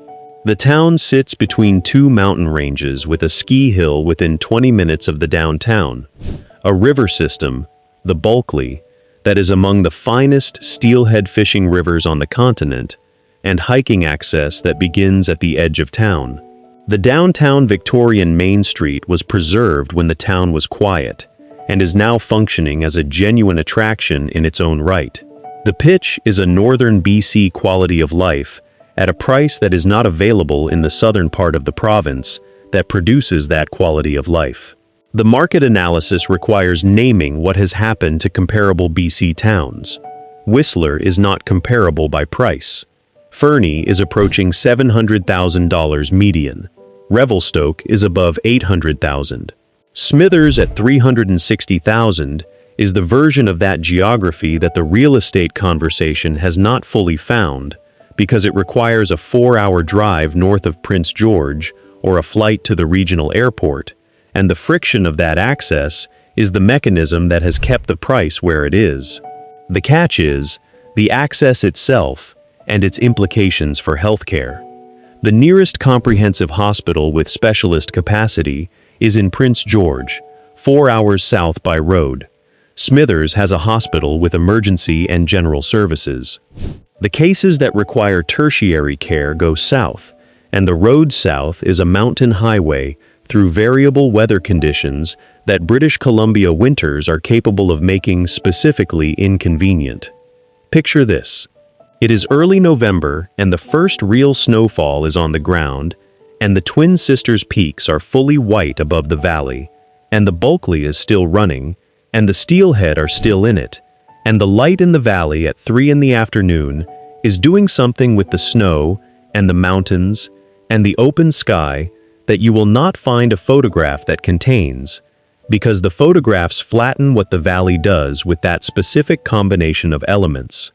The town sits between two mountain ranges with a ski hill within 20 minutes of the downtown, a river system, the Bulkley, that is among the finest steelhead fishing rivers on the continent, and hiking access that begins at the edge of town. The downtown Victorian Main Street was preserved when the town was quiet, and is now functioning as a genuine attraction in its own right. The pitch is a northern BC quality of life at a price that is not available in the southern part of the province that produces that quality of life. The market analysis requires naming what has happened to comparable BC towns. Whistler is not comparable by price. Fernie is approaching $700,000 median. Revelstoke is above $800,000. Smithers at $360,000 is the version of that geography that the real estate conversation has not fully found because it requires a 4-hour drive north of Prince George or a flight to the regional airport, and the friction of that access is the mechanism that has kept the price where it is. The catch is the access itself and its implications for healthcare. The nearest comprehensive hospital with specialist capacity is in Prince George, 4 hours south by road. Smithers has a hospital with emergency and general services. The cases that require tertiary care go south, and the road south is a mountain highway through variable weather conditions that British Columbia winters are capable of making specifically inconvenient. Picture this. It is early November and the first real snowfall is on the ground, and the Twin Sisters peaks are fully white above the valley, and the Bulkley is still running, and the steelhead are still in it, and the light in the valley at 3 in the afternoon is doing something with the snow and the mountains and the open sky that you will not find a photograph that contains, because the photographs flatten what the valley does with that specific combination of elements.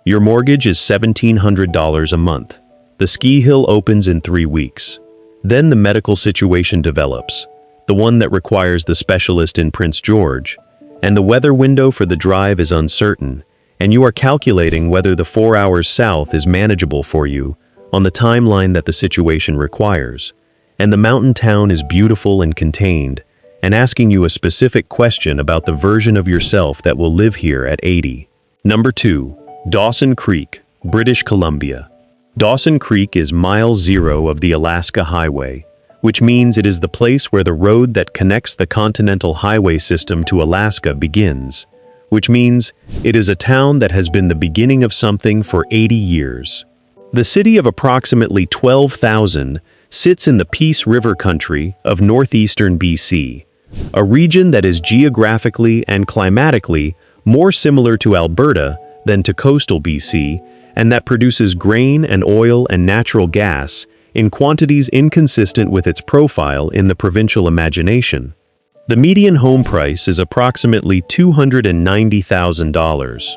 Your mortgage is $1,700 a month. The ski hill opens in 3 weeks. Then the medical situation develops, the one that requires the specialist in Prince George, and the weather window for the drive is uncertain, and you are calculating whether the 4 hours south is manageable for you on the timeline that the situation requires. And the mountain town is beautiful and contained, and asking you a specific question about the version of yourself that will live here at 80. Number 2. Dawson Creek, British Columbia. Dawson Creek is mile 0 of the Alaska Highway, which means it is the place where the road that connects the Continental Highway system to Alaska begins, which means it is a town that has been the beginning of something for 80 years. The city of approximately 12,000 sits in the Peace River country of northeastern BC, a region that is geographically and climatically more similar to Alberta than to coastal BC, and that produces grain and oil and natural gas in quantities inconsistent with its profile in the provincial imagination. The median home price is approximately $290,000.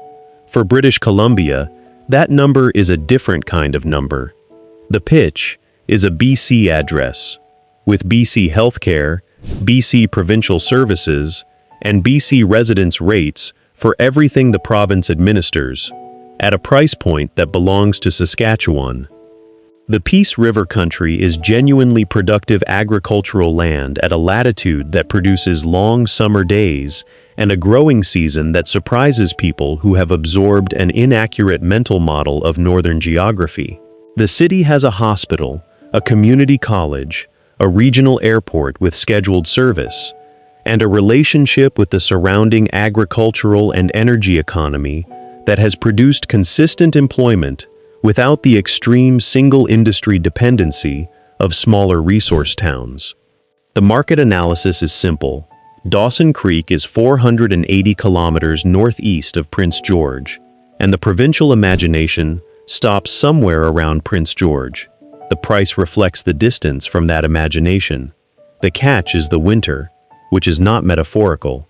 For British Columbia, that number is a different kind of number. The pitch is a BC address, with BC healthcare, BC provincial services, and BC residence rates for everything the province administers, at a price point that belongs to Saskatchewan. The Peace River country is genuinely productive agricultural land at a latitude that produces long summer days and a growing season that surprises people who have absorbed an inaccurate mental model of northern geography. The city has a hospital, a community college, a regional airport with scheduled service, and a relationship with the surrounding agricultural and energy economy that has produced consistent employment without the extreme single-industry dependency of smaller resource towns. The market analysis is simple. Dawson Creek is 480 kilometers northeast of Prince George, and the provincial imagination stops somewhere around Prince George. The price reflects the distance from that imagination. The catch is the winter, which is not metaphorical.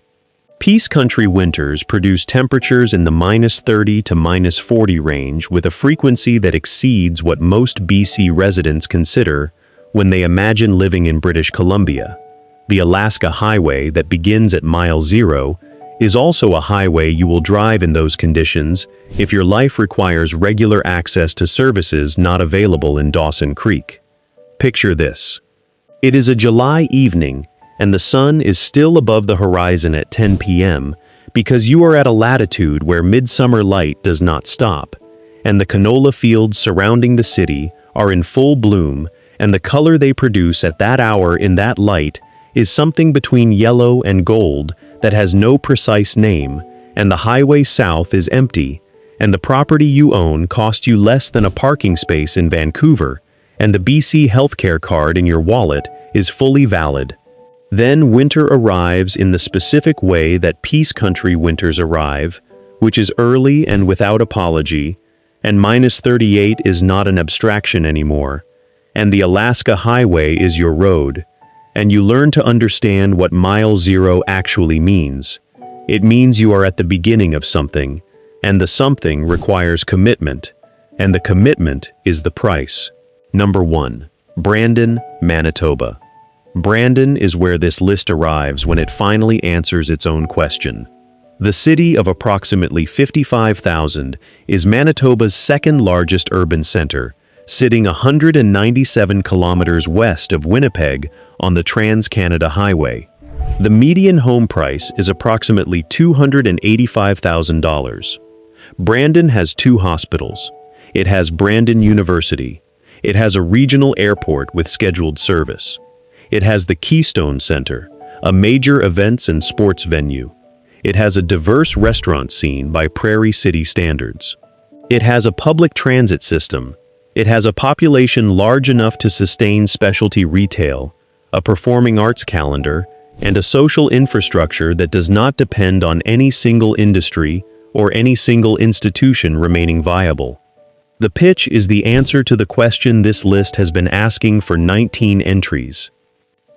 Peace Country winters produce temperatures in the -30 to -40 range with a frequency that exceeds what most BC residents consider when they imagine living in British Columbia. The Alaska Highway that begins at mile 0 is also a highway you will drive in those conditions if your life requires regular access to services not available in Dawson Creek. Picture this. It is a July evening, and the sun is still above the horizon at 10 p.m. because you are at a latitude where midsummer light does not stop, and the canola fields surrounding the city are in full bloom, and the color they produce at that hour in that light is something between yellow and gold that has no precise name, and the highway south is empty, and the property you own cost you less than a parking space in Vancouver, and the BC healthcare card in your wallet is fully valid. Then winter arrives in the specific way that Peace Country winters arrive, which is early and without apology, and -38 is not an abstraction anymore, and the Alaska Highway is your road, and you learn to understand what mile 0 actually means. It means you are at the beginning of something, and the something requires commitment, and the commitment is the price. Number 1. Brandon, Manitoba. Brandon is where this list arrives when it finally answers its own question. The city of approximately 55,000 is Manitoba's second largest urban center, sitting 197 kilometers west of Winnipeg on the Trans-Canada Highway. The median home price is approximately $285,000. Brandon has 2 hospitals. It has Brandon University. It has a regional airport with scheduled service. It has the Keystone Center, a major events and sports venue. It has a diverse restaurant scene by Prairie City standards. It has a public transit system. It has a population large enough to sustain specialty retail, a performing arts calendar, and a social infrastructure that does not depend on any single industry or any single institution remaining viable. The pitch is the answer to the question this list has been asking for 19 entries.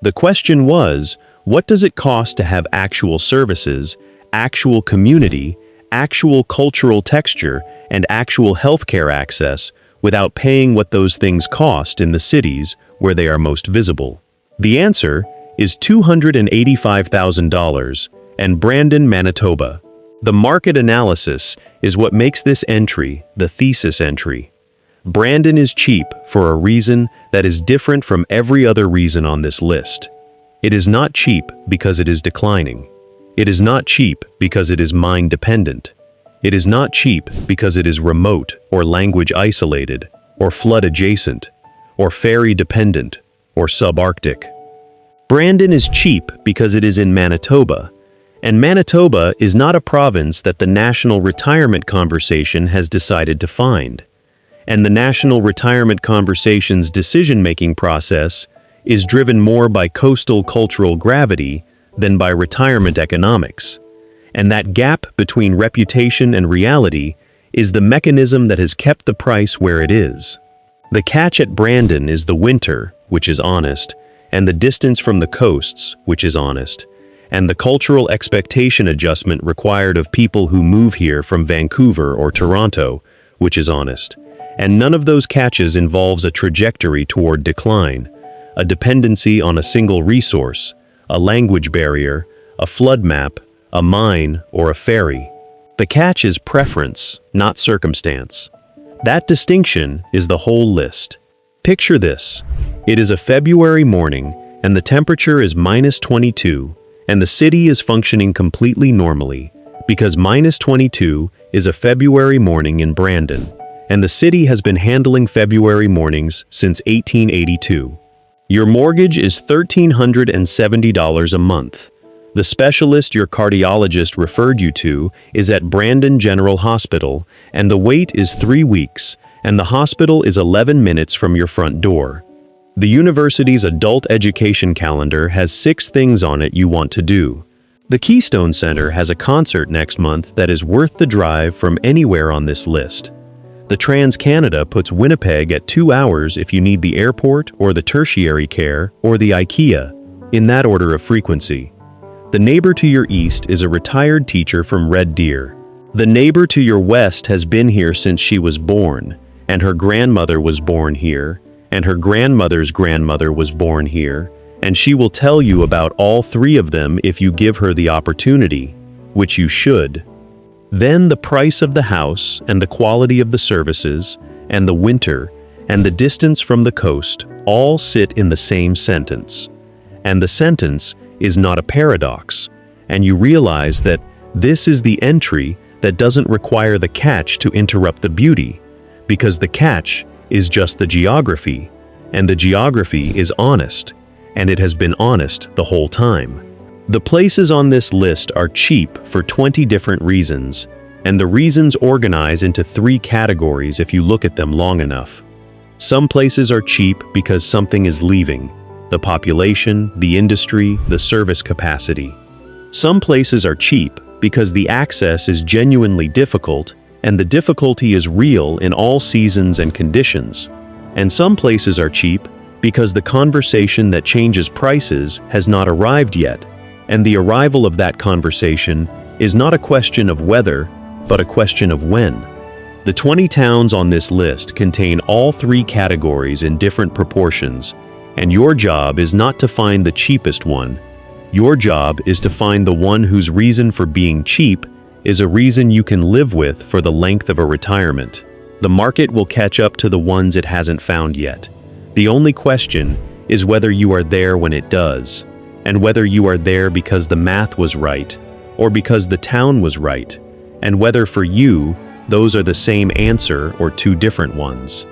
The question was, what does it cost to have actual services, actual community, actual cultural texture, and actual healthcare access without paying what those things cost in the cities where they are most visible? The answer is $285,000 and Brandon, Manitoba. The market analysis is what makes this entry the thesis entry. Brandon is cheap for a reason that is different from every other reason on this list. It is not cheap because it is declining. It is not cheap because it is mind-dependent. It is not cheap because it is remote or language isolated or flood adjacent or ferry dependent or subarctic. Brandon is cheap because it is in Manitoba, and Manitoba is not a province that the national retirement conversation has decided to find. And the national retirement conversation's decision-making process is driven more by coastal cultural gravity than by retirement economics. And that gap between reputation and reality is the mechanism that has kept the price where it is. The catch at Brandon is the winter, which is honest, and the distance from the coasts, which is honest, and the cultural expectation adjustment required of people who move here from Vancouver or Toronto, which is honest. And none of those catches involves a trajectory toward decline, a dependency on a single resource, a language barrier, a flood map, a mine, or a ferry. The catch is preference, not circumstance. That distinction is the whole list. Picture this. It is a February morning, and the temperature is -22, and the city is functioning completely normally, because -22 is a February morning in Brandon, and the city has been handling February mornings since 1882. Your mortgage is $1,370 a month. The specialist your cardiologist referred you to is at Brandon General Hospital, and the wait is 3 weeks, and the hospital is 11 minutes from your front door. The university's adult education calendar has 6 things on it you want to do. The Keystone Center has a concert next month that is worth the drive from anywhere on this list. The Trans-Canada puts Winnipeg at 2 hours if you need the airport or the tertiary care or the IKEA, in that order of frequency. The neighbor to your east is a retired teacher from Red Deer. The neighbor to your west has been here since she was born, and her grandmother was born here, and her grandmother's grandmother was born here, and she will tell you about all 3 of them if you give her the opportunity, which you should. Then the price of the house and the quality of the services and the winter and the distance from the coast all sit in the same sentence. And the sentence is not a paradox, and you realize that this is the entry that doesn't require the catch to interrupt the beauty, because the catch is just the geography, and the geography is honest, and it has been honest the whole time. The places on this list are cheap for 20 different reasons, and the reasons organize into 3 categories if you look at them long enough. Some places are cheap because something is leaving: the population, the industry, the service capacity. Some places are cheap because the access is genuinely difficult, and the difficulty is real in all seasons and conditions. And some places are cheap because the conversation that changes prices has not arrived yet, and the arrival of that conversation is not a question of whether, but a question of when. The 20 towns on this list contain all 3 categories in different proportions, and your job is not to find the cheapest one. Your job is to find the one whose reason for being cheap is a reason you can live with for the length of a retirement. The market will catch up to the ones it hasn't found yet. The only question is whether you are there when it does, and whether you are there because the math was right, or because the town was right, and whether for you, those are the same answer or 2 different ones.